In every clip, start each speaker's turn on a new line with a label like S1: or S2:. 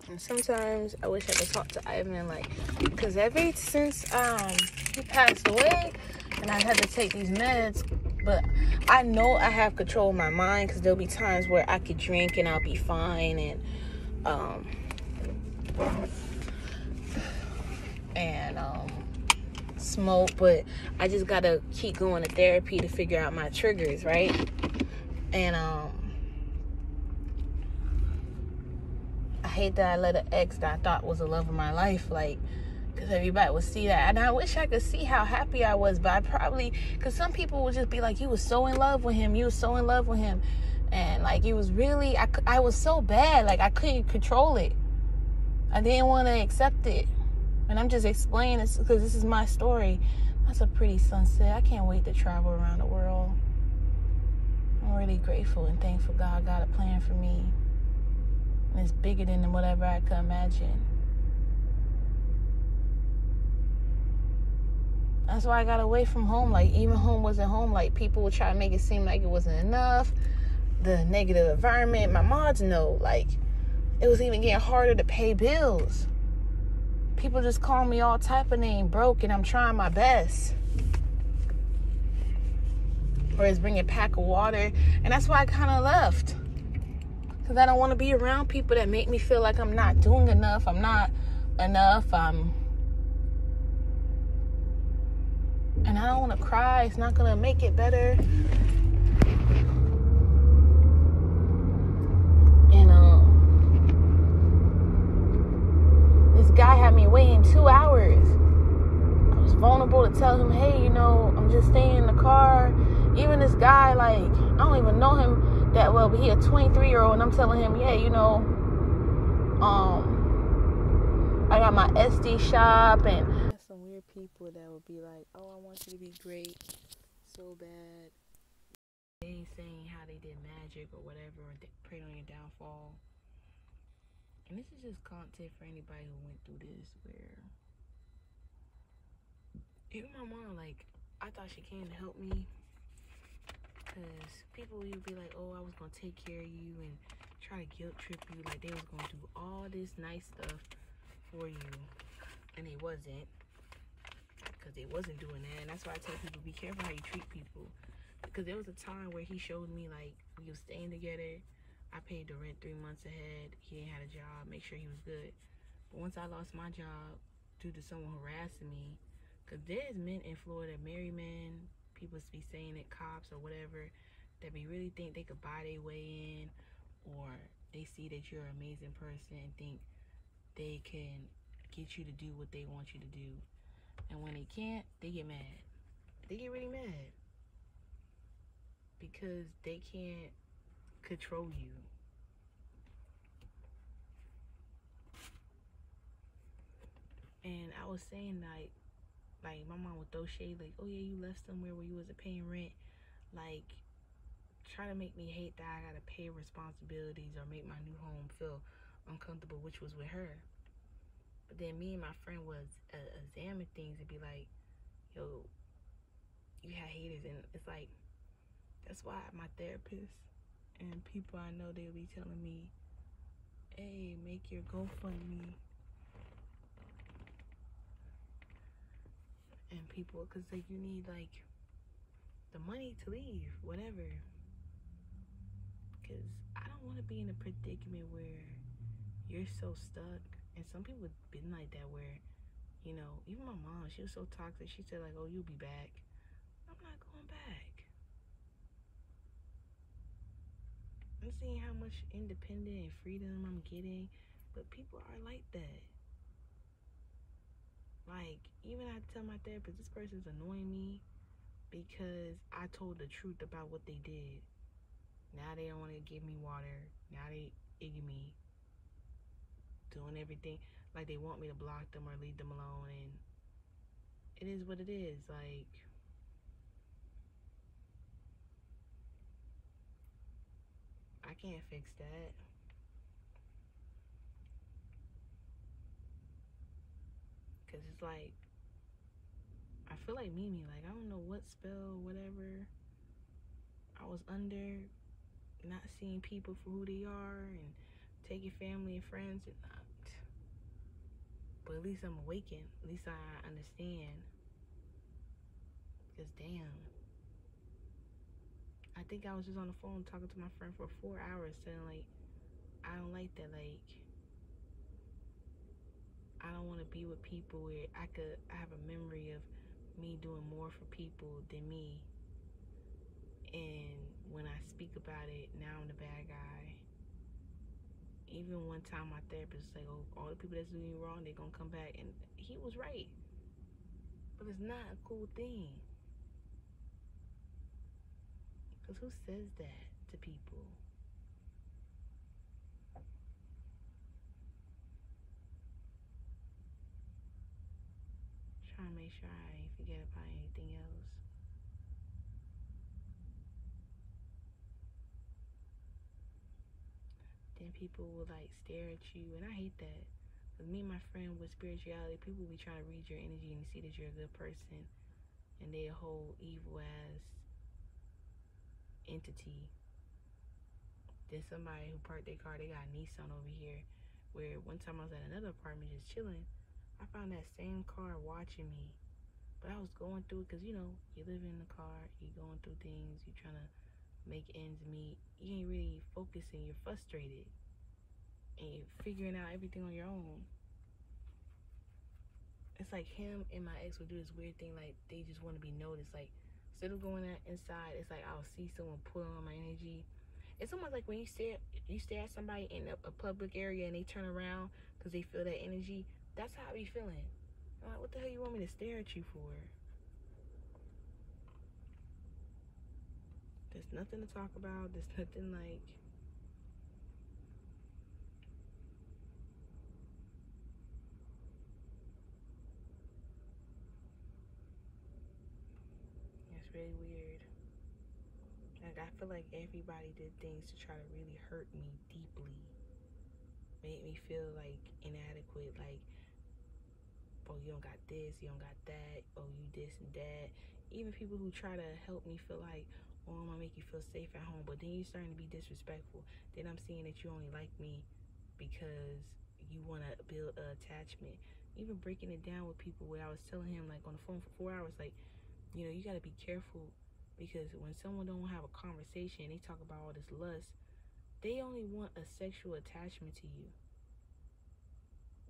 S1: And sometimes I wish I could talk to Ivan, like, because ever since he passed away, and I had to take these meds, but I know I have control of my mind, because there'll be times where I could drink and I'll be fine, and smoke, but I just gotta keep going to therapy to figure out my triggers, right? And I hate that I let an ex that I thought was the love of my life, like, because everybody would see that, and I wish I could see how happy I was, but I probably, because some people would just be like, you was so in love with him, and like, it was really, I was so bad, like, I couldn't control it. I didn't want to accept it. And I'm just explaining this because this is my story. That's a pretty sunset. I can't wait to travel around the world. I'm really grateful and thankful God got a plan for me. And it's bigger than whatever I could imagine. That's why I got away from home. Like, even home wasn't home. Like, people would try to make it seem like it wasn't enough. The negative environment. My mods know. Like, it was even getting harder to pay bills. People just call me all type of name, broke, and I'm trying my best. Or it's bring a pack of water. And that's why I kind of left. Because I don't want to be around people that make me feel like I'm not doing enough. I'm not enough. And I don't want to cry. It's not going to make it better. Guy had me waiting 2 hours. I was vulnerable to tell him, hey, I'm just staying in the car. Even this guy, like, I don't even know him that well, but he a 23-year-old, and I'm telling him, yeah, I got my SD shop, and some weird people that would be like, oh, I want you to be great so bad. They ain't saying how they did magic or whatever, or they preyed on your downfall. And this is just content for anybody who went through this, where even my mom, like, I thought she came to help me, because people would be like, oh, I was going to take care of you and try to guilt trip you, like they was going to do all this nice stuff for you, and they wasn't, because they wasn't doing that. And that's why I tell people, be careful how you treat people, because there was a time where he showed me, like, we was staying together. I paid the rent 3 months ahead. He ain't had a job. Make sure he was good. But once I lost my job due to someone harassing me, because there's men in Florida, married men, people be saying it, cops or whatever, that be really think they could buy their way in, or they see that you're an amazing person and think they can get you to do what they want you to do. And when they can't, they get mad. They get really mad. Because they can't control you. And I was saying, like my mom would throw shade, like, oh yeah, you left somewhere where you wasn't paying rent, like, try to make me hate that I gotta pay responsibilities or make my new home feel uncomfortable, which was with her. But then me and my friend was examine things and be like, yo, you had haters. And it's like, that's why my therapist and people I know, they'll be telling me, hey, make your GoFundMe. And people, because like, you need like the money to leave, whatever. Because I don't want to be in a predicament where you're so stuck. And some people have been like that, where, even my mom, she was so toxic. She said, like, oh, you'll be back. I'm not going back. I'm seeing how much independent and freedom I'm getting, but people are like that. Like, even I tell my therapist, this person's annoying me because I told the truth about what they did. Now they don't want to give me water. Now they iggy me. Doing everything like they want me to block them or leave them alone. And it is what it is. Like, I can't fix that. Because it's like, I feel like Mimi. Like, I don't know what spell, whatever I was under, not seeing people for who they are and taking family and friends. And But at least I'm awakened. At least I understand. Because damn. I think I was just on the phone talking to my friend for 4 hours saying like, I don't like that. Like, I don't want to be with people where I have a memory of me doing more for people than me. And when I speak about it, now I'm the bad guy. Even one time my therapist was like, oh, all the people that's doing you wrong, they're going to come back. And he was right. But it's not a cool thing. Because who says that to people? Trying to make sure I ain't forget about anything else. Then people will like stare at you, and I hate that. Cause me and my friend with spirituality, people be trying to read your energy and see that you're a good person, and they a whole evil ass entity. Then somebody who parked their car, they got a Nissan over here. Where one time I was at another apartment just chilling, I found that same car watching me. But I was going through it because, you know, you live in the car, you going through things, you trying to make ends meet. You ain't really focusing, you're frustrated. And you're figuring out everything on your own. It's like him and my ex would do this weird thing, like they just want to be noticed. Like, instead of going inside, it's like I'll see someone pull on my energy. It's almost like when you stare at somebody in a public area and they turn around because they feel that energy. That's how I be feeling. I'm like, what the hell you want me to stare at you for? There's nothing to talk about. There's nothing like... It's really weird. Like, I feel like everybody did things to try to really hurt me deeply. Made me feel like inadequate, like, oh, you don't got this, you don't got that, oh, you this and that. Even people who try to help me feel like, oh, I'm gonna make you feel safe at home, but then you're starting to be disrespectful. Then I'm seeing that you only like me because you want to build an attachment. Even breaking it down with people where I was telling him, like, on the phone for 4 hours, like, you know, you got to be careful because when someone don't have a conversation, they talk about all this lust, they only want a sexual attachment to you.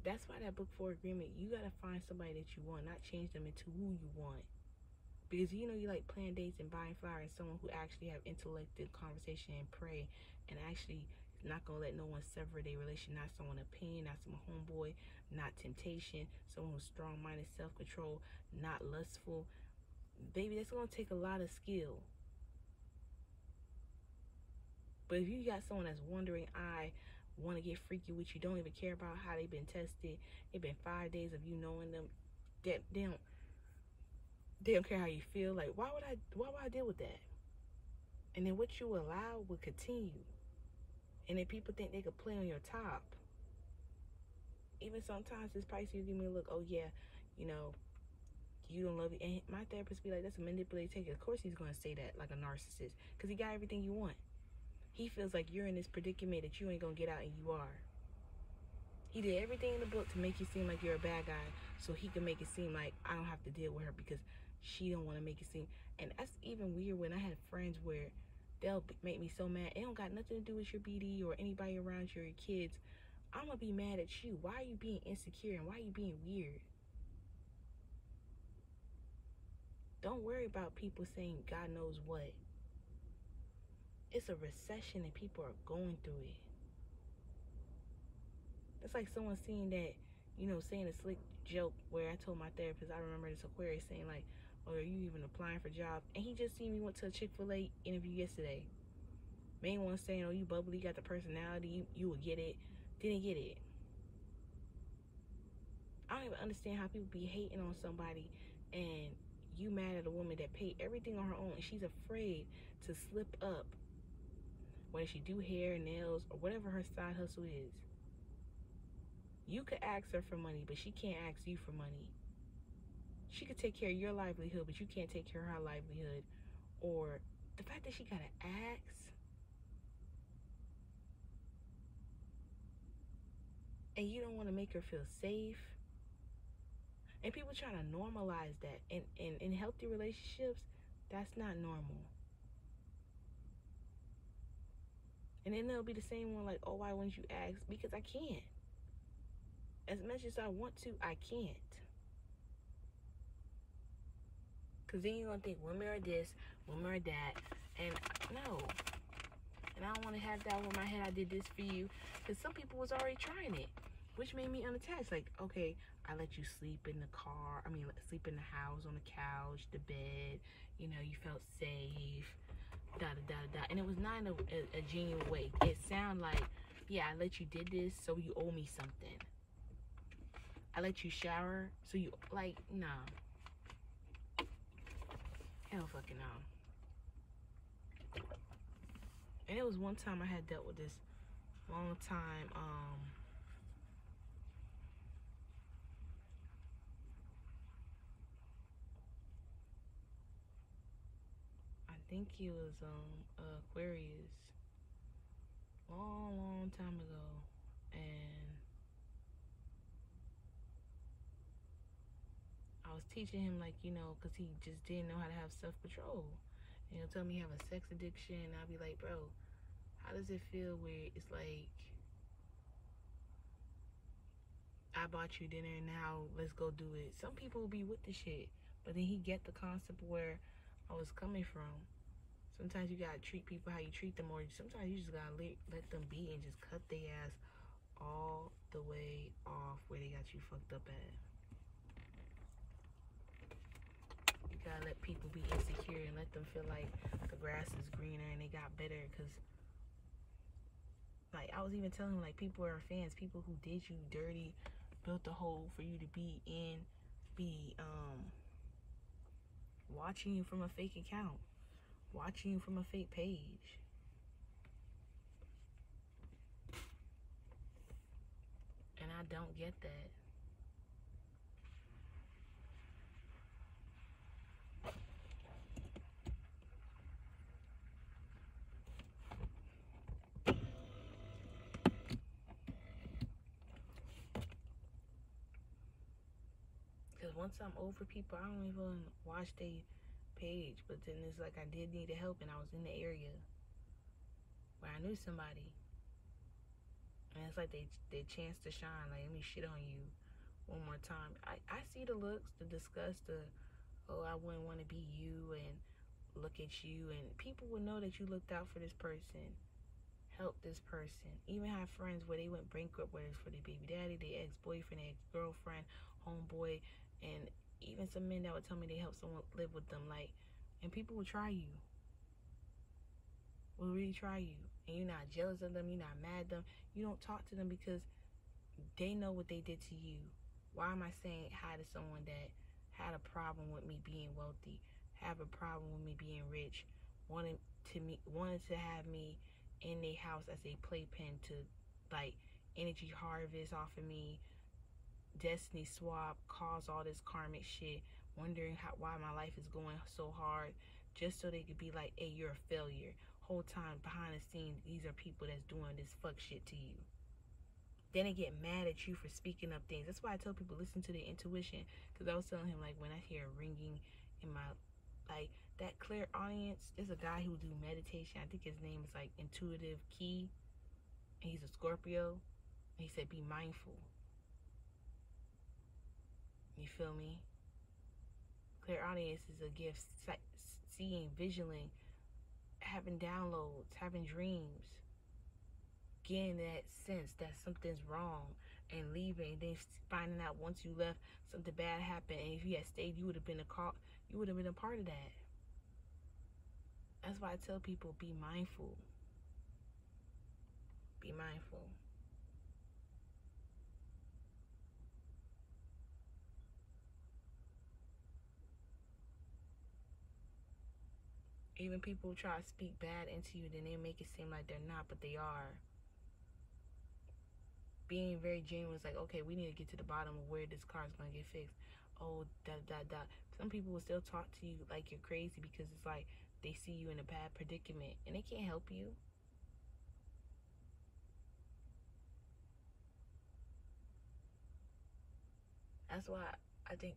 S1: That's why that book 4 agreement, you got to find somebody that you want, not change them into who you want. Because, you know, you like plan dates and buying flowers, someone who actually have intellectual conversation and pray and actually not going to let no one sever their relation, not someone opinion, not someone homeboy, not temptation, someone who's strong-minded, self-control, not lustful. Baby, that's going to take a lot of skill. But if you got someone that's wondering, I want to get freaky with you, don't even care about how they've been tested, it's been 5 days of you knowing them, they don't care how you feel, like, why would I deal with that? And then what you allow will continue. And then people think they could play on your top. Even sometimes this Pisces give me a look, oh yeah, you know, you don't love it. And my therapist be like, that's a manipulative take. Of course he's going to say that like a narcissist because he got everything you want. He feels like you're in this predicament that you ain't going to get out, and you are. He did everything in the book to make you seem like you're a bad guy so he can make it seem like I don't have to deal with her because she don't want to make it seem. And that's even weird when I had friends where they'll make me so mad. It don't got nothing to do with your BD or anybody around you or your kids. I'm going to be mad at you. Why are you being insecure and why are you being weird? Don't worry about people saying God knows what. It's a recession and people are going through it. It's like someone seeing that, you know, saying a slick joke where I told my therapist, I remember this Aquarius saying like, oh, are you even applying for jobs? And he just seen me went to a Chick-fil-A interview yesterday. Main one saying, oh, you bubbly, you got the personality, you will get it. Didn't get it. I don't even understand how people be hating on somebody and you mad at a woman that paid everything on her own and she's afraid to slip up, whether she do hair, nails, or whatever her side hustle is. You could ask her for money, but she can't ask you for money. She could take care of your livelihood, but you can't take care of her livelihood. Or the fact that she gotta ask, and you don't want to make her feel safe. And people try to normalize that. And in healthy relationships, that's not normal. And then they'll be the same one like, oh, why wouldn't you ask? Because I can't. As much as I want to, I can't. Because then you're going to think women are this, women are that. And no. And I don't want to have that over my head. I did this for you. Because some people was already trying it, which made me unattached. Like, okay, I let you sleep in the car. I mean, sleep in the house, on the couch, the bed. You know, you felt safe. Da da da da. And it was not in a genuine way. It sounded like, yeah, I let you did this, so you owe me something. I let you shower, so you, like, nah. Hell fucking no. And it was one time I had dealt with this long time, I think he was Aquarius, long time ago, and I was teaching him, like, you know, because he just didn't know how to have self-control. And he'll tell me he have a sex addiction, and I'll be like, bro, how does it feel where it's like, I bought you dinner, and now let's go do it. Some people will be with the shit, but then he get the concept where I was coming from. Sometimes you gotta treat people how you treat them, or sometimes you just gotta let them be and just cut their ass all the way off where they got you fucked up at. You gotta let people be insecure and let them feel like the grass is greener and they got better. Because, like, I was even telling him, like, people are fans. People who did you dirty, built a hole for you to be in, be watching you from a fake account, watching you from a fake page. And I don't get that. Because once I'm over people, I don't even watch their page. But then it's like I did need help, and I was in the area where I knew somebody. And it's like they chance to shine. Like, let me shit on you one more time. I see the looks, the disgust, the, oh, I wouldn't want to be you, and look at you. And people would know that you looked out for this person, helped this person. Even have friends where they went bankrupt, whether it's for their baby daddy, their ex-boyfriend, their ex-girlfriend, homeboy, and even some men that would tell me they helped someone live with them. Like, and people will try you. Will really try you. And you're not jealous of them, you're not mad at them. You don't talk to them because they know what they did to you. Why am I saying hi to someone that had a problem with me being wealthy, have a problem with me being rich, wanted to have me in their house as a playpen to, like, energy harvest off of me, destiny swap, cause all this karmic shit, wondering why my life is going so hard, just so they could be like, hey, you're a failure. Whole time behind the scenes, these are people that's doing this fuck shit to you. Then they get mad at you for speaking up things. That's why I tell people, listen to their intuition. Because I was telling him, like, when I hear ringing in my, like, that clairaudience, there's a guy who do meditation. I think his name is like Intuitive Key, and he's a Scorpio. And he said, be mindful. You feel me? Clairaudience is a gift. Seeing, visioning, having downloads, having dreams, getting that sense that something's wrong and leaving, and then finding out once you left something bad happened, and if you had stayed, you would have been a part of that. That's why I tell people, be mindful. Be mindful. Even people try to speak bad into you, then they make it seem like they're not, but they are. Being very genuine is like, okay, we need to get to the bottom of where this car is going to get fixed. Oh, da. Some people will still talk to you like you're crazy because it's like they see you in a bad predicament and they can't help you. That's why I think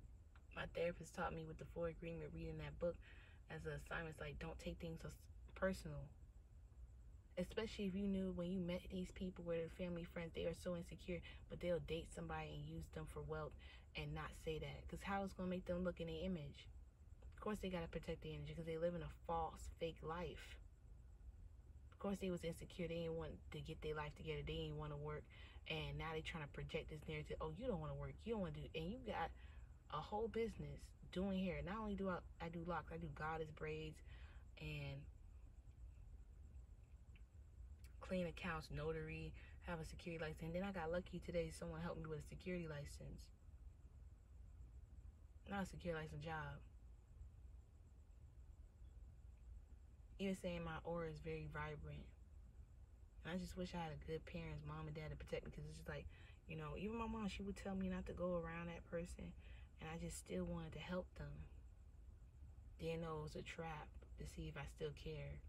S1: my therapist taught me with the 4 Agreement, reading that book as an assignment. It's like, don't take things so personal. Especially if you knew when you met these people where they're family, friends, they are so insecure, but they'll date somebody and use them for wealth and not say that. Because how it's going to make them look in their image? Of course they got to protect their image because they live in a false, fake life. Of course they was insecure. They didn't want to get their life together. They didn't want to work. And now they trying to project this narrative. Oh, you don't want to work. You don't want to do. And you got a whole business doing hair. Not only do I do locks, I do goddess braids and clean accounts, notary, have a security license. And then I got lucky today. Someone helped me with a security license. Not a security license job. Even saying my aura is very vibrant. And I just wish I had a good parents, mom and dad, to protect me. Because it's just like, you know, even my mom, she would tell me not to go around that person. And I just still wanted to help them. Didn't know it was a trap to see if I still cared.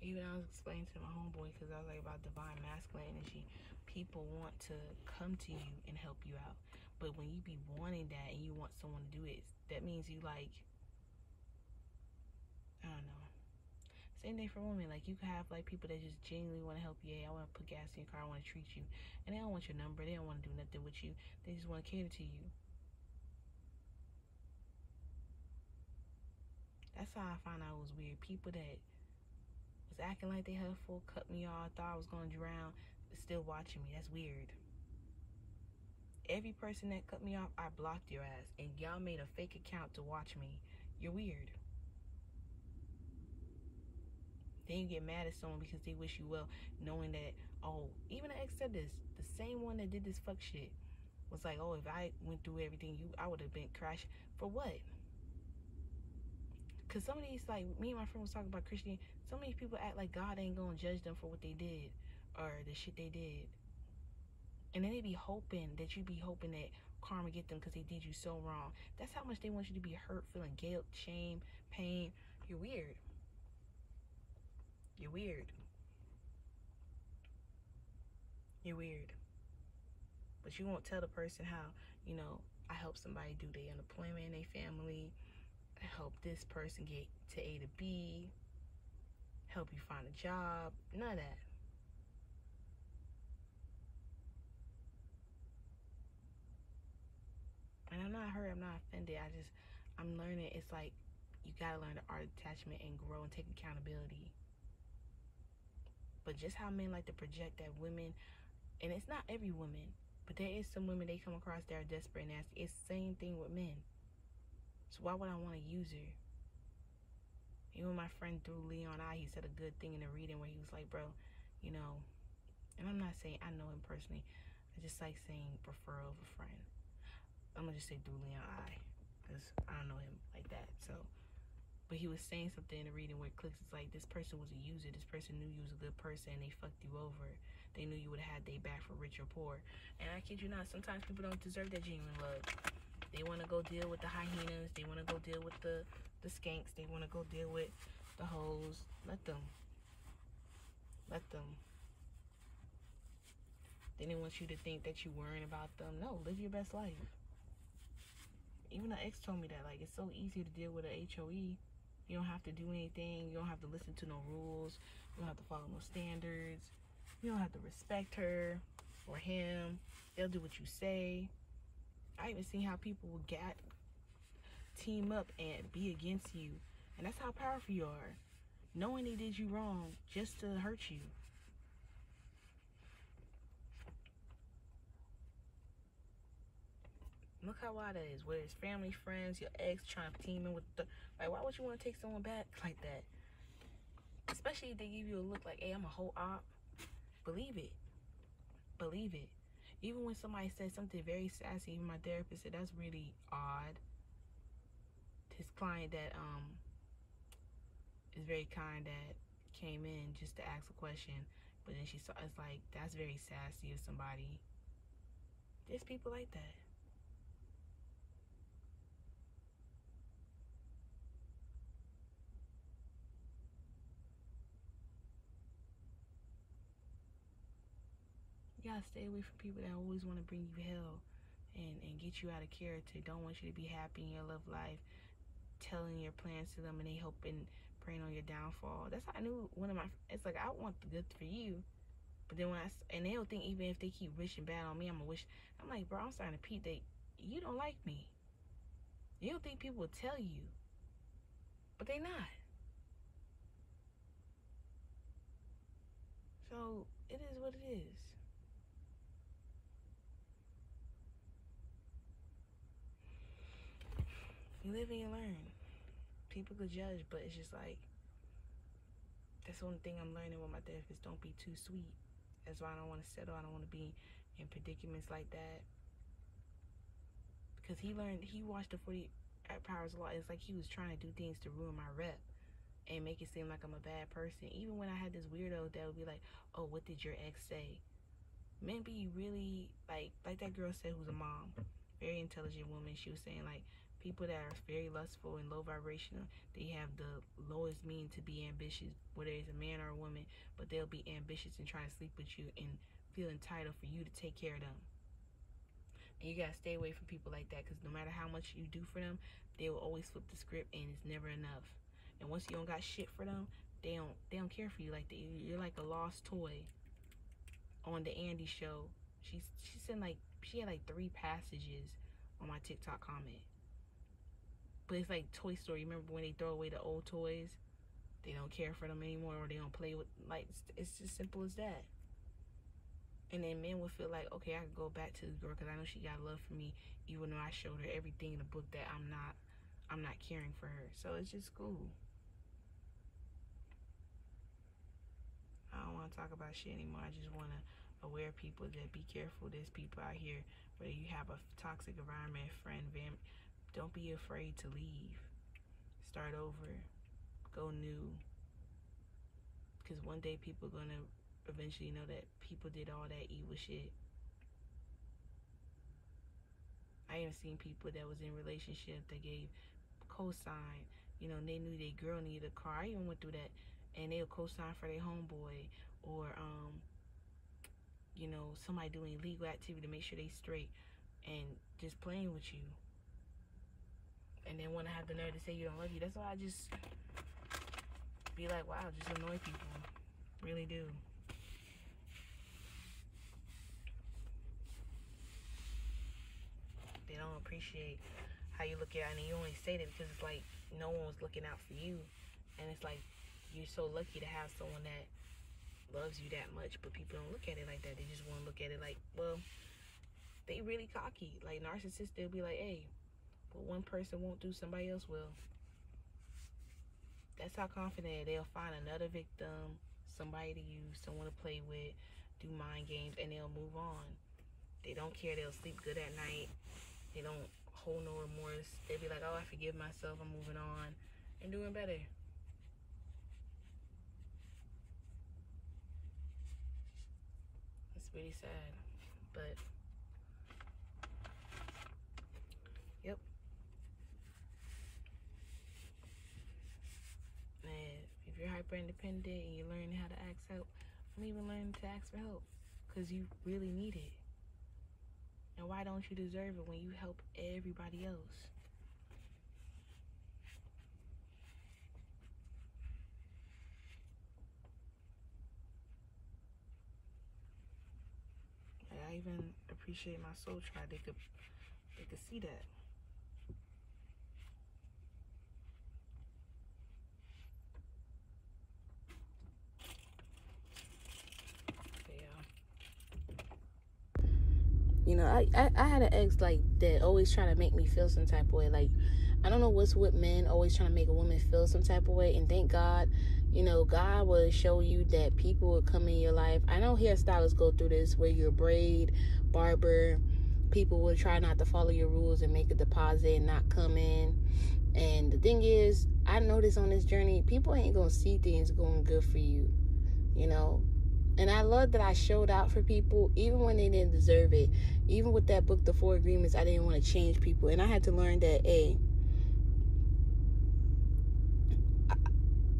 S1: Even I was explaining to my homeboy, because I was like about divine masculine energy. People want to come to you and help you out. But when you be wanting that and you want someone to do it, that means you like, I don't know. Same thing for women. Like, you can have like people that just genuinely want to help you. Hey, I want to put gas in your car. I want to treat you. And they don't want your number. They don't want to do nothing with you. They just want to cater to you. That's how I found out it was weird. People that was acting like they helpful, cut me off, thought I was going to drown, but still watching me. That's weird. Every person that cut me off, I blocked your ass. And y'all made a fake account to watch me. You're weird. Then you get mad at someone because they wish you well, knowing that, oh, even an ex said this. The same one that did this fuck shit was like, oh, if I went through everything, I would have been crashed. For what? Because some of these, like, me and my friend was talking about Christianity. Some of these people act like God ain't going to judge them for what they did or the shit they did. And then they be hoping that you be hoping that karma get them because they did you so wrong. That's how much they want you to be hurt, feeling guilt, shame, pain. You're weird. You're weird. You're weird. But you won't tell the person how, you know, I help somebody do their unemployment in their family. I help this person get to A to B. Help you find a job. None of that. And I'm not hurt. I'm not offended. I'm learning. It's like you gotta learn the art of attachment and grow and take accountability. But just how men like to project that women, and it's not every woman, but there is some women they come across that are desperate and nasty. It's the same thing with men. So why would I want to use her? Even my friend through Leon he said a good thing in the reading where he was like, bro, you know, and I'm not saying I know him personally. I just like saying prefer over friend. I'm gonna just say through Leon because I don't know him like that. So, but he was saying something in the reading where it clicks. It's like, this person was a user. This person knew you was a good person and they fucked you over. They knew you would have had their back for rich or poor. And I kid you not, sometimes people don't deserve that genuine love. They want to go deal with the hyenas. They want to go deal with the skanks. They want to go deal with the hoes. Let them. Let them. They didn't want you to think that you worrying about them. No, live your best life. Even an ex told me that, like, it's so easy to deal with an HOE. You don't have to do anything. You don't have to listen to no rules. You don't have to follow no standards. You don't have to respect her or him. They'll do what you say. I even seen how people will team up and be against you. And that's how powerful you are. Knowing they did you wrong just to hurt you. Look how wild that is. Whether it's family, friends, your ex trying to team in with like, why would you want to take someone back like that? Especially if they give you a look like, hey, I'm a whole op. Believe it. Believe it. Even when somebody says something very sassy, even my therapist said that's really odd. His client that is very kind that came in just to ask a question, but then she saw, it's like, that's very sassy of somebody. There's people like that. You gotta stay away from people that always want to bring you hell and get you out of character. Don't want you to be happy in your love life, telling your plans to them, and they hoping, praying on your downfall. That's how I knew one of my, it's like, I want the good for you. But then and they'll think even if they keep wishing bad on me, I'm gonna wish. I'm like, bro, I'm starting to peep that you don't like me. You don't think people will tell you, but they not. So it is what it is. You live and you learn. People could judge, but it's just like, that's the only thing I'm learning with my therapist. Don't be too sweet. That's why I don't want to settle. I don't want to be in predicaments like that. Because he watched the 40 Powers of Law. It's like he was trying to do things to ruin my rep and make it seem like I'm a bad person. Even when I had this weirdo that would be like, oh, what did your ex say? Maybe you really, like that girl said, who's a mom, very intelligent woman. She was saying, like, people that are very lustful and low vibrational, they have the lowest mean to be ambitious, whether it's a man or a woman, but they'll be ambitious and try to sleep with you and feel entitled for you to take care of them. And you gotta stay away from people like that, because no matter how much you do for them, they will always flip the script and it's never enough. And once you don't got shit for them, they don't care for you like that. You're like a lost toy. On the Andy show, she said, like, she had like 3 passages on my TikTok comment. But it's like Toy Story. Remember when they throw away the old toys? They don't care for them anymore, or they don't play with, like, it's as simple as that. And then men would feel like, okay, I could go back to this girl because I know she got love for me, even though I showed her everything in the book that I'm not caring for her. So it's just cool. I don't want to talk about shit anymore. I just want to aware people that be careful. There's people out here, whether you have a toxic environment, friend, don't be afraid to leave. Start over. Go new. Because one day people are going to eventually know that people did all that evil shit. I even seen people that was in relationship that gave cosign. You know, and they knew their girl needed a car. I even went through that. And they'll cosign for their homeboy. Or, you know, somebody doing illegal activity to make sure they straight. And just playing with you. And then when I have the nerve to say you don't love you, that's why I just be like, wow, just annoy people. Really do. They don't appreciate how you look at it. And you only say that because it's like no one was looking out for you. And it's like you're so lucky to have someone that loves you that much. But people don't look at it like that. They just want to look at it like, well, they really cocky. Like narcissists, they'll be like, hey, what one person won't do, somebody else will. That's how confident they'll find another victim, somebody to use, someone to play with, do mind games, and they'll move on. They don't care. They'll sleep good at night. They don't hold no remorse. They'll be like, oh, I forgive myself. I'm moving on and doing better. It's really sad, but yep. And if you're hyper independent and you're learning how to ask help, I'm even learning to ask for help because you really need it. And why don't you deserve it when you help everybody else? And I even appreciate my soul tribe. They could see that. You know, I had an ex like that always trying to make me feel some type of way. Like, I don't know what's with men always trying to make a woman feel some type of way. And thank God, you know, God will show you that people will come in your life. I know hairstylists go through this where you're a braid, barber. People will try not to follow your rules and make a deposit and not come in. And the thing is, I noticed on this journey, people ain't going to see things going good for you, you know. And I love that I showed out for people, even when they didn't deserve it. Even with that book, The 4 Agreements, I didn't want to change people. And I had to learn that,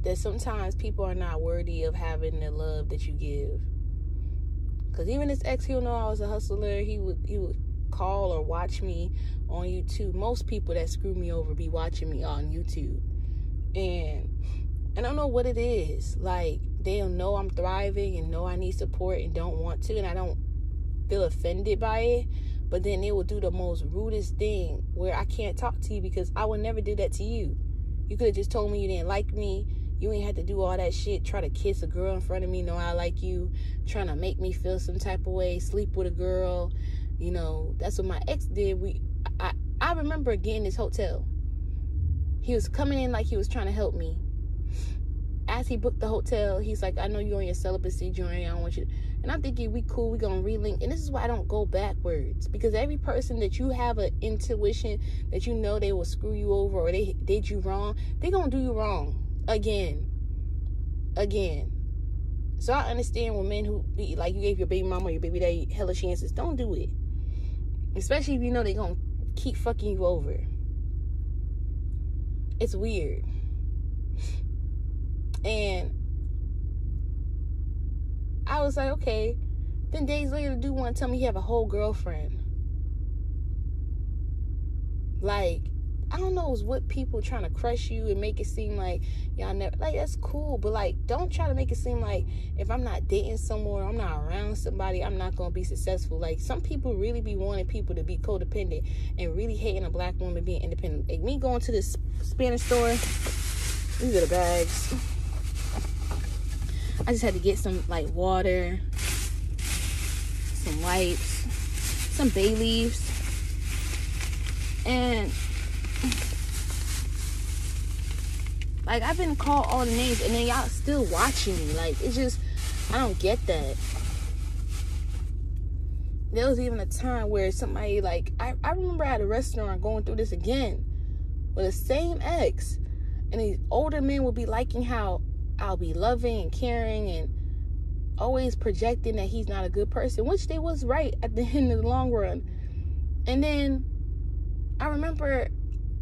S1: that sometimes people are not worthy of having the love that you give. Because even this ex, he'll know I was a hustler. He would call or watch me on YouTube. Most people that screw me over be watching me on YouTube. And I don't know what it is. Like, they'll know I'm thriving and know I need support and don't want to. And I don't feel offended by it. But then they will do the most rudest thing where I can't talk to you because I would never do that to you. You could have just told me you didn't like me. You ain't had to do all that shit. Try to kiss a girl in front of me. Know I like you. Trying to make me feel some type of way. Sleep with a girl. You know, that's what my ex did. I remember getting this hotel. He was coming in like he was trying to help me. As he booked the hotel, he's like, I know you're on your celibacy journey. I don't want you to. And I'm thinking, we cool. We going to relink. And this is why I don't go backwards. Because every person that you have an intuition that you know they will screw you over or they did you wrong, they going to do you wrong. Again. So I understand when men who be like, you gave your baby mama or your baby daddy hella chances. Don't do it. Especially if you know they're going to keep fucking you over. It's weird. And I was like, okay. Then days later, the dude want to tell me he have a whole girlfriend. Like, I don't know, it's what people trying to crush you and make it seem like y'all never, like, that's cool, but like, don't try to make it seem like if I'm not dating someone, I'm not around somebody, I'm not gonna be successful. Like, some people really be wanting people to be codependent and really hating a black woman being independent. Like me going to this Spanish store, these are the bags. I just had to get some like water, some wipes, some bay leaves, and like, I've been called all the names, and then y'all still watching me. Like, it's just, I don't get that. There was even a time where somebody, like, I remember at a restaurant going through this again with the same ex, and these older men would be liking how I'll be loving and caring and always projecting that he's not a good person, which they was right at the end of the long run. And then I remember,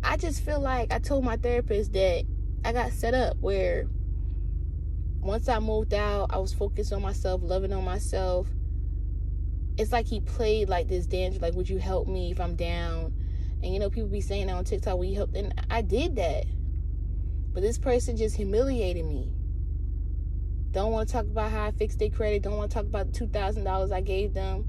S1: I just feel like I told my therapist that I got set up where once I moved out, I was focused on myself, loving on myself. It's like he played like this dance, like, would you help me if I'm down? And, you know, people be saying that on TikTok, will you help? And I did that. But this person just humiliated me. Don't want to talk about how I fixed their credit. Don't want to talk about the $2,000 I gave them.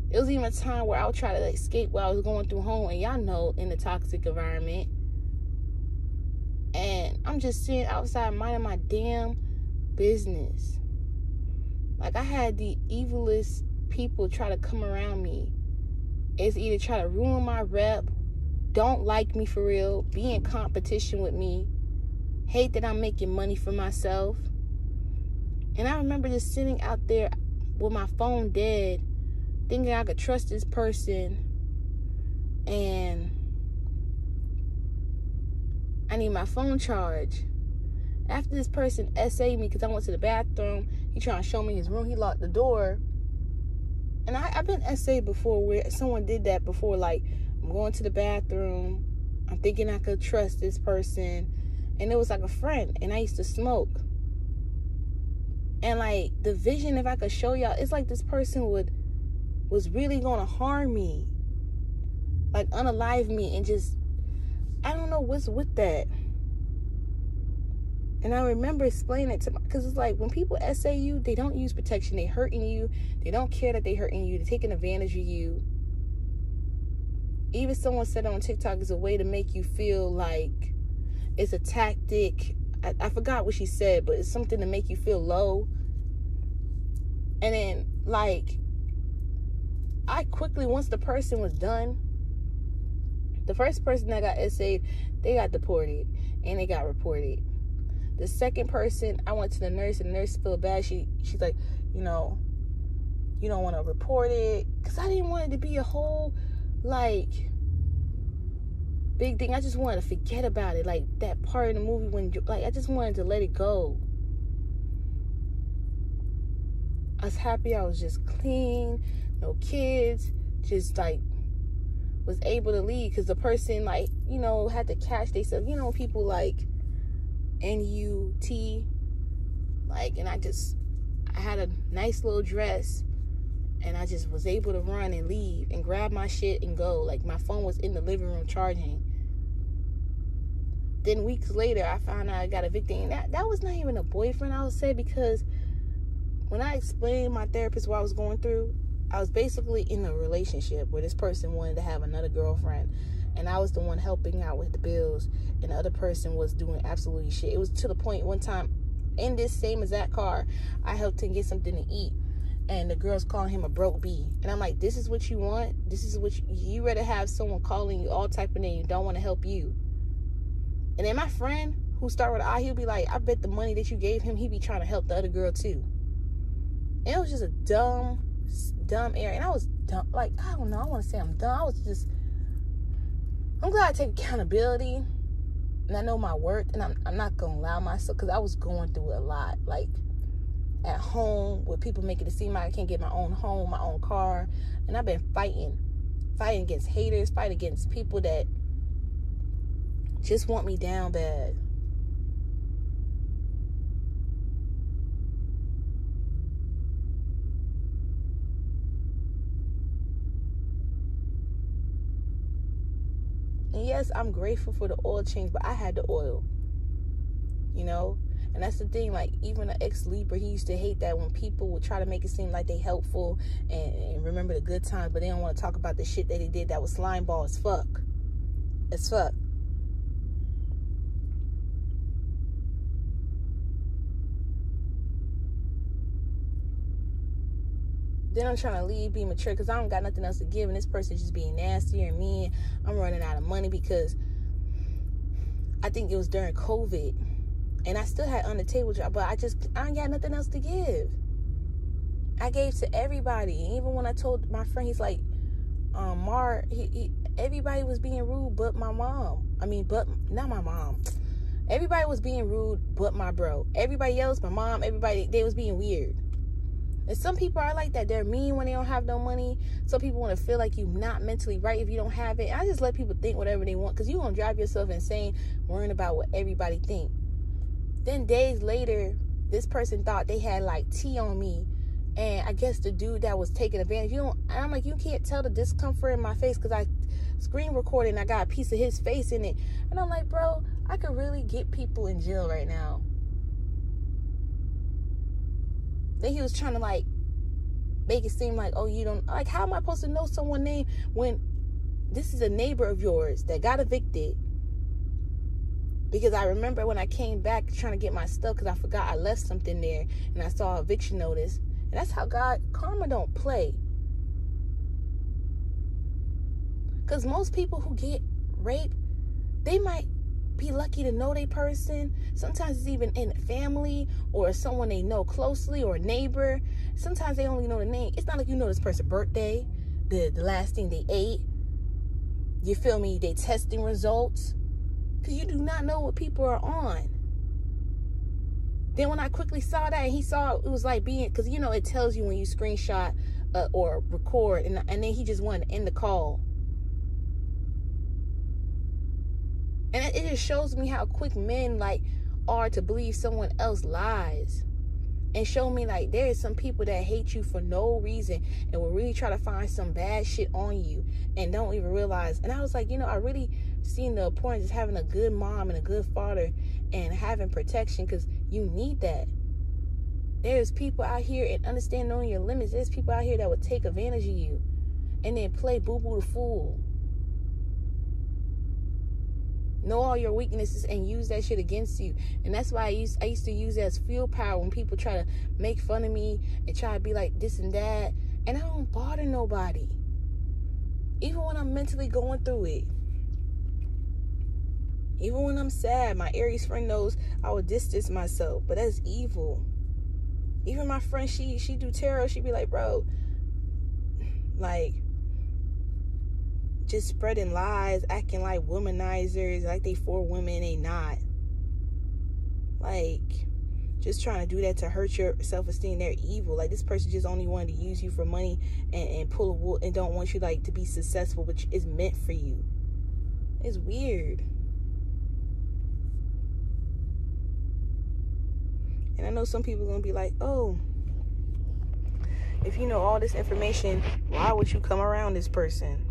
S1: It was even a time where I would try to escape while I was going through home. And y'all know, in the toxic environment. And I'm just sitting outside minding my damn business. Like, I had the evilest people try to come around me. It's either try to ruin my rep, don't like me for real, be in competition with me, hate that I'm making money for myself. And I remember just sitting out there with my phone dead, thinking I could trust this person, and I need my phone charged. After this person essayed me because I went to the bathroom, he trying to show me his room, he locked the door. And I've been essayed before where someone did that before, like, I'm going to the bathroom, I'm thinking I could trust this person, and it was like a friend, and I used to smoke. And like, the vision, if I could show y'all, it's like this person was really gonna harm me, like unalive me, and just, I don't know what's with that. And I remember explaining it to my, because it's like, when people essay you, they don't use protection. They hurting you. They don't care that they hurting you. They're taking advantage of you. Even someone said on TikTok, is a way to make you feel like it's a tactic. I forgot what she said, but it's something to make you feel low. And then, like, I quickly, once the person was done, the first person that got essayed, they got deported and they got reported. The second person, I went to the nurse, and the nurse felt bad. She's like, you know, you don't want to report it, because I didn't want it to be a whole, like, big thing. I just wanted to forget about it, like that part in the movie when, like, I just wanted to let it go. I was happy I was just clean, no kids, just like was able to leave, because the person, like, you know, had to catch themselves. You know, people like NUT, like, and I had a nice little dress, and I just was able to run and leave and grab my shit and go. Like, my phone was in the living room charging. Then weeks later, I found out I got evicted. And that was not even a boyfriend, I would say, because when I explained my therapist what I was going through, I was basically in a relationship where this person wanted to have another girlfriend, and I was the one helping out with the bills, and the other person was doing absolutely shit. It was to the point one time in this same exact car, I helped him get something to eat, and the girl's calling him a broke bee. And I'm like, this is what you want? This is what you rather have someone calling you all type of name, don't want to help you. And then my friend who started with I, he'll be like, I bet the money that you gave him, he be trying to help the other girl too. And it was just a dumb area. And I was dumb. Like, I don't know. I want to say I'm dumb. I'm glad I take accountability. And I know my worth. And I'm not going to allow myself, because I was going through a lot. Like, at home, with people making it seem like I can't get my own home, my own car. And I've been fighting against haters, fighting against people that just want me down bad. And yes, I'm grateful for the oil change, but I had the oil, you know? And that's the thing, like, even an ex-Libra, he used to hate that when people would try to make it seem like they helpful and remember the good times, but they don't want to talk about the shit that they did that was slime ball as fuck. As fuck. Then I'm trying to leave, be mature, because I don't got nothing else to give, and this person just being nasty and mean. I'm running out of money, because I think it was during COVID, and I still had on the table job, but I ain't got nothing else to give. I gave to everybody. Even when I told my friend, he's like, everybody was being rude but my mom. But not my mom. Everybody was being rude but my bro. Everybody else, my mom, everybody, they was being weird. And some people are like that. They're mean when they don't have no money. Some people want to feel like you're not mentally right if you don't have it. I just let people think whatever they want, because you're going to drive yourself insane worrying about what everybody think. Then days later, this person thought they had like tea on me. And I guess the dude that was taking advantage, I'm like, you can't tell the discomfort in my face, because I screen recorded and I got a piece of his face in it. And I'm like, bro, I could really get people in jail right now. Then he was trying to like make it seem like, oh, you don't, like, how am I supposed to know someone's name when this is a neighbor of yours that got evicted? Because I remember when I came back trying to get my stuff, because I forgot I left something there, and I saw an eviction notice. And that's how karma don't play. Because most people who get raped, they might be lucky to know they person. Sometimes it's even in family or someone they know closely, or a neighbor. Sometimes they only know the name. It's not like you know this person's birthday, the last thing they ate. You feel me? They testing results. Because you do not know what people are on. Then when I quickly saw that, and he saw it was like being, because you know it tells you when you screenshot or record, and then he just wanted to end the call. And it just shows me how quick men like are to believe someone else lies. And show me like there is some people that hate you for no reason and will really try to find some bad shit on you and don't even realize. And I was like, I really seen the importance of having a good mom and a good father and having protection, because you need that. There's people out here, and understand knowing your limits, there's people out here that would take advantage of you and then play boo-boo the fool. Know all your weaknesses and use that shit against you. And that's why I used to use it as fuel power when people try to make fun of me and try to be like this and that. And I don't bother nobody. Even when I'm mentally going through it. Even when I'm sad, my Aries friend knows I would distance myself. But that's evil. Even my friend, she do tarot. She be like, bro, like, just spreading lies, acting like womanizers, like they for women, they not. Like, just trying to do that to hurt your self-esteem. They're evil. Like, this person just only wanted to use you for money and pull a wool and don't want you, like, to be successful, which is meant for you. It's weird. And I know some people are going to be like, oh, if you know all this information, why would you come around this person?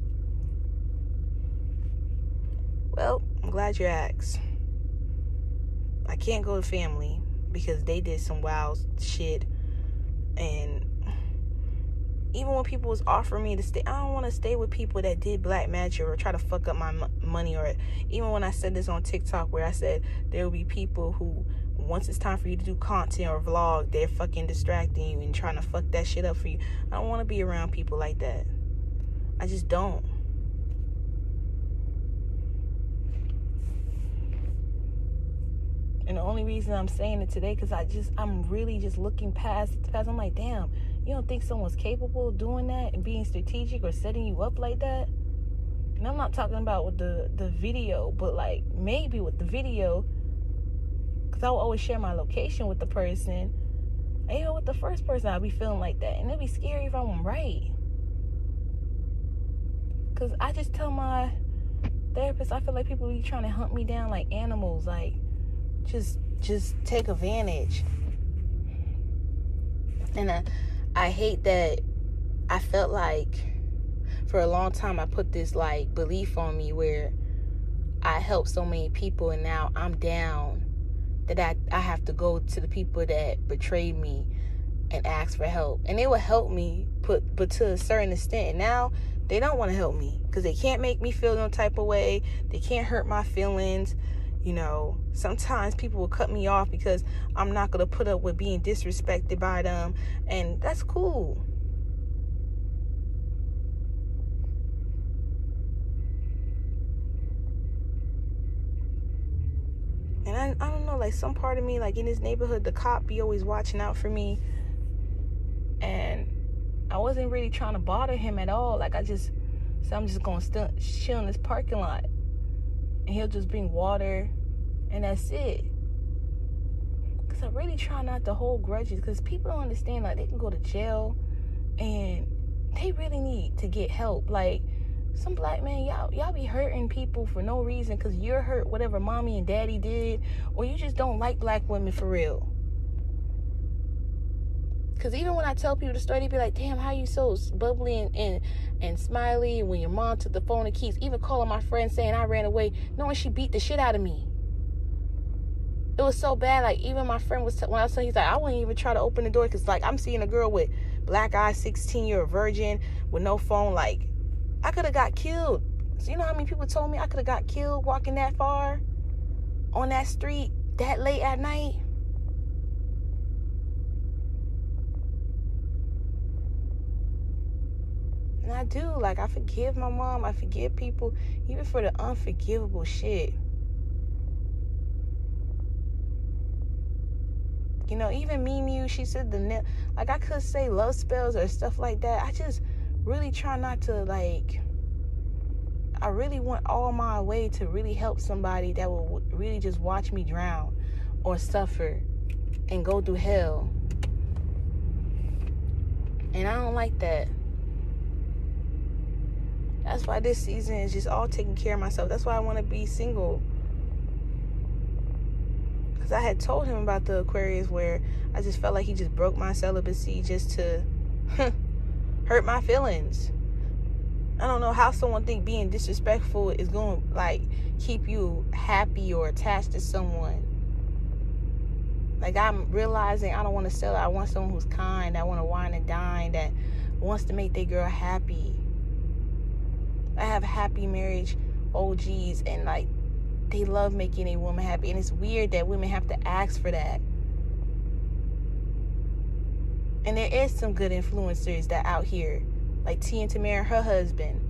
S1: Well, I'm glad you asked. I can't go to family because they did some wild shit. And even when people was offering me to stay, I don't want to stay with people that did black magic or try to fuck up my money. Or even when I said this on TikTok, where I said there will be people who, once it's time for you to do content or vlog, they're fucking distracting you and trying to fuck that shit up for you. I don't want to be around people like that. I just don't. And the only reason I'm saying it today, because I'm really just looking past it. Because I'm like, damn, you don't think someone's capable of doing that and being strategic or setting you up like that? And I'm not talking about with the video, but like maybe with the video, because I will always share my location with the person. And with the first person, I'll be feeling like that. And it'd be scary if I'm right. Because I just tell my therapist, I feel like people be trying to hunt me down like animals. Like, just take advantage. And I hate that I felt like for a long time I put this like belief on me where I helped so many people and now I'm down, that I have to go to the people that betrayed me and ask for help. And they will help me, but to a certain extent. And now they don't want to help me because they can't make me feel no type of way. They can't hurt my feelings. You know, sometimes people will cut me off because I'm not going to put up with being disrespected by them. And that's cool. And I don't know, like some part of me, like in this neighborhood, the cop be always watching out for me. And I wasn't really trying to bother him at all. Like I'm just going to chill in this parking lot. And he'll just bring water, and that's it. Because I really try not to hold grudges, because people don't understand, like, they can go to jail, and they really need to get help. Like, some black men, y'all be hurting people for no reason, because you're hurt whatever mommy and daddy did, or you just don't like black women for real. Because even when I tell people the story, they be like, damn, how you so bubbly and smiley when your mom took the phone and keys. Even calling my friend saying I ran away, knowing she beat the shit out of me. It was so bad. Like, even my friend was, when I was telling, he's like, I wouldn't even try to open the door because, like, I'm seeing a girl with black eyes, 16-year virgin with no phone. Like, I could have got killed. So you know how many people told me I could have got killed walking that far on that street that late at night? And I do, like, I forgive my mom. I forgive people, even for the unforgivable shit. You know, even Mimu, she said like, I could say love spells or stuff like that. I just really try not to, like, I really want all my way to really help somebody that will really just watch me drown or suffer and go through hell. And I don't like that. That's why this season is just all taking care of myself. That's why I want to be single. Because I had told him about the Aquarius where I just felt like he just broke my celibacy just to hurt my feelings. I don't know how someone think being disrespectful is going to, like, keep you happy or attached to someone. Like, I'm realizing I don't want to settle. I want someone who's kind. I want to wine and dine, that wants to make their girl happy. I have happy marriage OGs, and like they love making a woman happy, and it's weird that women have to ask for that. And there is some good influencers that out here, like T and Tamara, her husband,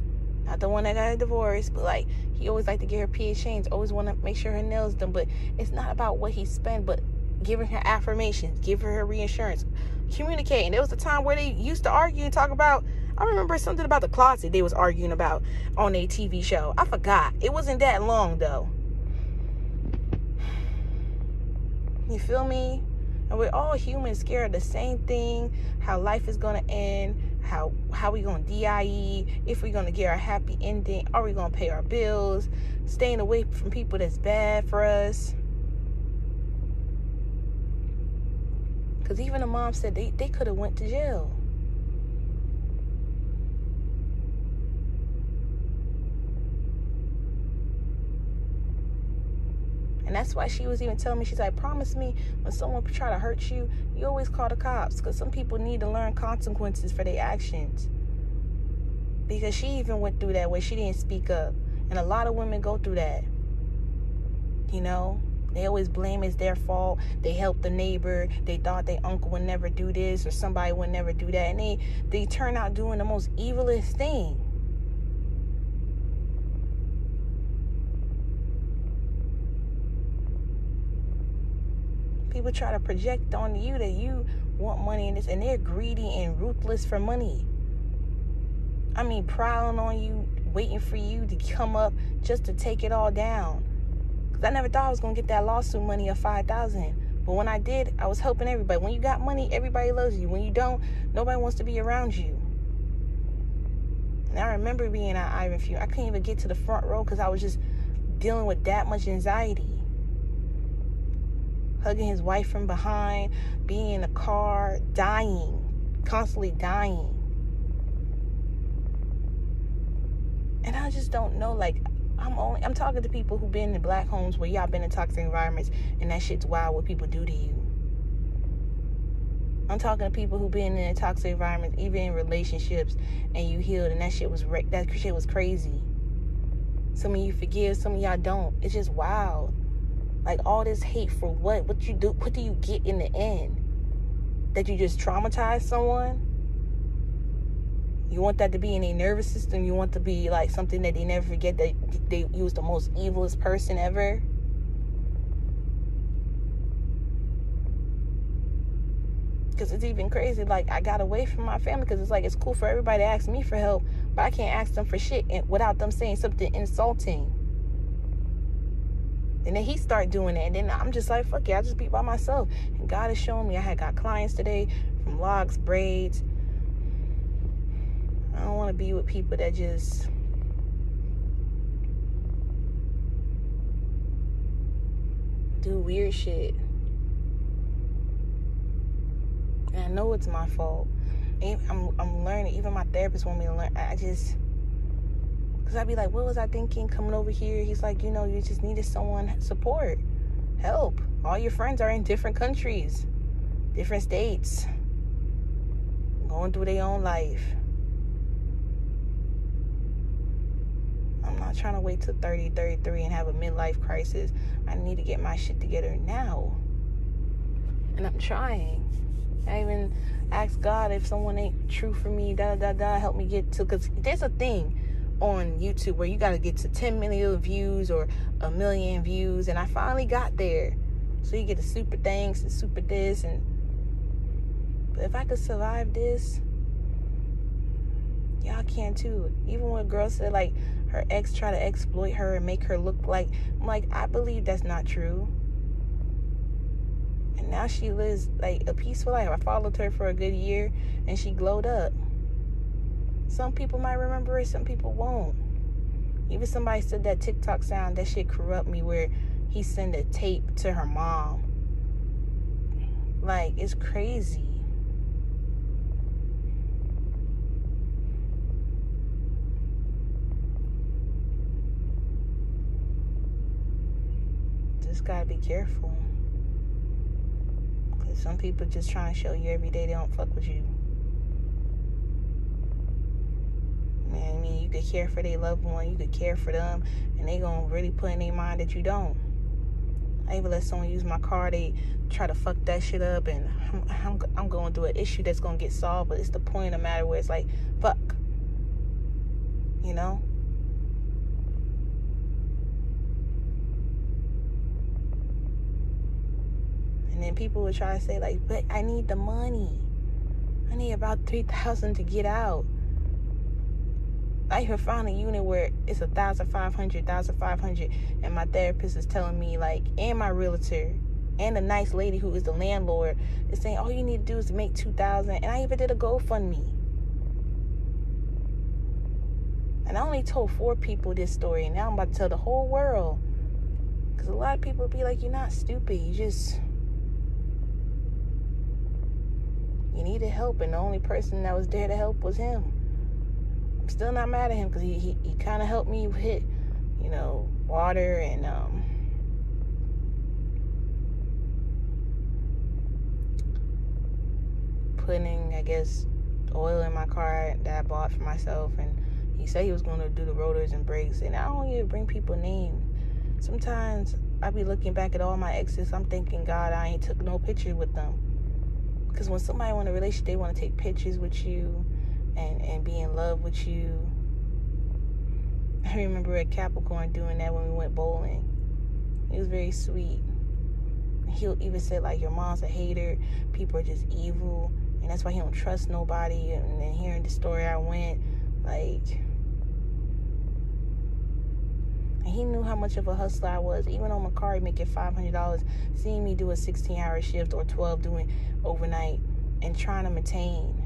S1: not the one that got a divorce, but like he always like to get her PH chains, always want to make sure her nails done. But it's not about what he spent, but giving her affirmations, giving her reinsurance, communicating. There was a time where they used to argue and talk about, I remember something about the closet they was arguing about on a TV show. I forgot. It wasn't that long, though. You feel me? And we're all humans, scared of the same thing, how life is going to end, how we going to DIE, if we're going to get our happy ending, are we going to pay our bills, staying away from people that's bad for us. Because even the mom said they could have went to jail. And that's why she was even telling me, she's like, promise me when someone try to hurt you, you always call the cops. Because some people need to learn consequences for their actions. Because she even went through that where she didn't speak up. And a lot of women go through that. You know, they always blame it's their fault. They helped the neighbor. They thought their uncle would never do this or somebody would never do that. And they turn out doing the most evilest thing. People try to project on you that you want money and this, and they're greedy and ruthless for money. I mean, prowling on you, waiting for you to come up just to take it all down. Because I never thought I was going to get that lawsuit money of $5,000. But when I did, I was helping everybody. When you got money, everybody loves you. When you don't, nobody wants to be around you. And I remember being at Iron Few. I couldn't even get to the front row because I was just dealing with that much anxiety. Hugging his wife from behind, being in a car, dying, constantly dying. And I just don't know, like, I'm talking to people who've been in black homes where y'all been in toxic environments and that shit's wild what people do to you. I'm talking to people who've been in a toxic environment, even in relationships, and you healed and that shit was crazy. Some of you forgive, some of y'all don't. It's just wild. Like, all this hate for what? What you do? What do you get in the end? That you just traumatize someone? You want that to be in their nervous system? You want to be like something that they never forget, that you was the most evilest person ever? Because it's even crazy. Like, I got away from my family because it's like, it's cool for everybody to ask me for help, but I can't ask them for shit without them saying something insulting. And then he started doing it. And then I'm just like, fuck it, I'll just be by myself. And God is showing me. I had got clients today from locks, braids. I don't want to be with people that just do weird shit. And I know it's my fault. I'm learning. Even my therapist want me to learn. Because I'd be like, what was I thinking coming over here? He's like, you just needed someone, support, help. All your friends are in different countries, different states, going through their own life. I'm not trying to wait till 30, 33 and have a midlife crisis. I need to get my shit together now. And I'm trying. I even asked God, if someone ain't true for me, help me get to, because there's a thing on YouTube where you got to get to 10 million views or 1 million views, and I finally got there. So you get the super thanks and super this, but if I could survive this, y'all can too. Even when a girl said like her ex try to exploit her and make her look like, I'm like, I believe that's not true. And now she lives like a peaceful life. I followed her for a good year and she glowed up. Some people might remember it, some people won't. Even somebody said that TikTok sound, that shit corrupt me, where he sent a tape to her mom. Like, it's crazy. Just gotta be careful. Because some people just trying to show you every day they don't fuck with you. I mean, you could care for their loved one, you could care for them, and they gonna really put in their mind that you don't. I even let someone use my car, they try to fuck that shit up, and I'm going through an issue that's gonna get solved, but it's the point of the matter where it's like, fuck. You know? And then people would try to say, like, but I need the money. I need about $3,000 to get out. I even found a unit where it's $1,500, and my therapist is telling me, like, and my realtor, and the nice lady who is the landlord is saying all you need to do is make $2,000. And I even did a GoFundMe. And I only told 4 people this story, and now I'm about to tell the whole world. Because a lot of people be like, you're not stupid. You needed help, and the only person that was there to help was him. I'm still not mad at him because he kind of helped me hit, water and putting, I guess, oil in my car that I bought for myself. And he said he was going to do the rotors and brakes. And I don't even bring people names. Sometimes I be looking back at all my exes. I'm thinking, God, I ain't took no pictures with them. Because when somebody want a relationship, they want to take pictures with you and be in love with you. I remember at Capricorn doing that when we went bowling. It was very sweet. He'll even say, like, your mom's a hater. People are just evil. And that's why he don't trust nobody. And then hearing the story I went, like... And he knew how much of a hustler I was. Even on my car, making $500, seeing me do a 16-hour shift or 12 doing overnight and trying to maintain.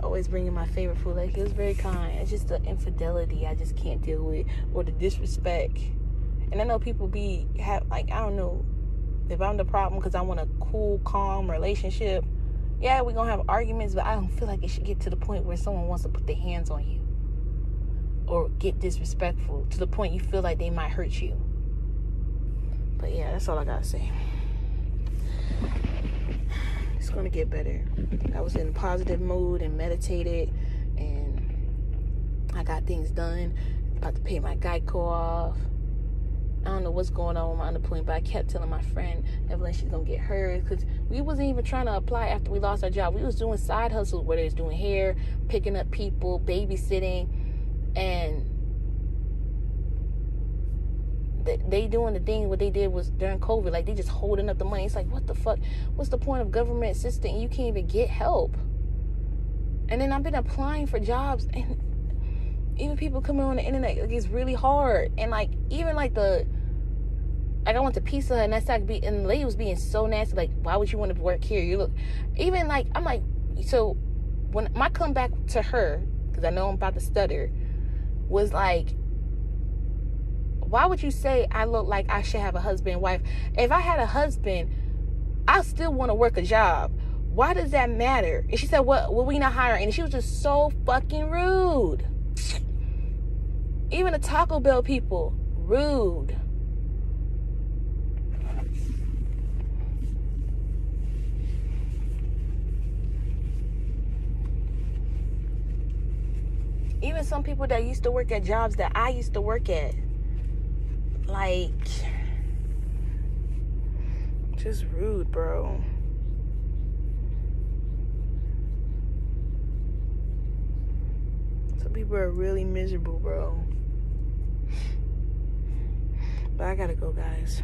S1: Always bringing my favorite food. Like, he was very kind. It's just the infidelity I just can't deal with, or the disrespect. And I know people I don't know if I'm the problem because I want a cool, calm relationship. Yeah, we're going to have arguments, but I don't feel like it should get to the point where someone wants to put their hands on you or get disrespectful to the point you feel like they might hurt you. But yeah, that's all I got to say. It's going to get better. I was in a positive mood and meditated, and I got things done. About to pay my Geico off. I don't know what's going on with my unemployment, but I kept telling my friend Evelyn she's going to get hers, because we wasn't even trying to apply after we lost our job. We was doing side hustles, whether it's doing hair, picking up people, babysitting, and they doing the thing. What they did was during COVID, like, they just holding up the money. It's like, what the fuck? What's the point of government assistance? You can't even get help. And then I've been applying for jobs, and even people coming on the internet, like, it's really hard. And like, even like I went to Pizza Hut, and that's like, and the lady was being so nasty. Like, why would you want to work here? You look, even like, I'm like, so when my comeback to her, because I know I'm about to stutter, was like, why would you say I look like I should have a husband and wife? If I had a husband, I still want to work a job. Why does that matter? And she said, well, we not hiring. And she was just so fucking rude. Even the Taco Bell people, rude. Even some people that used to work at jobs that I used to work at. Like, just rude, bro. Some people are really miserable, bro. But I gotta go, guys.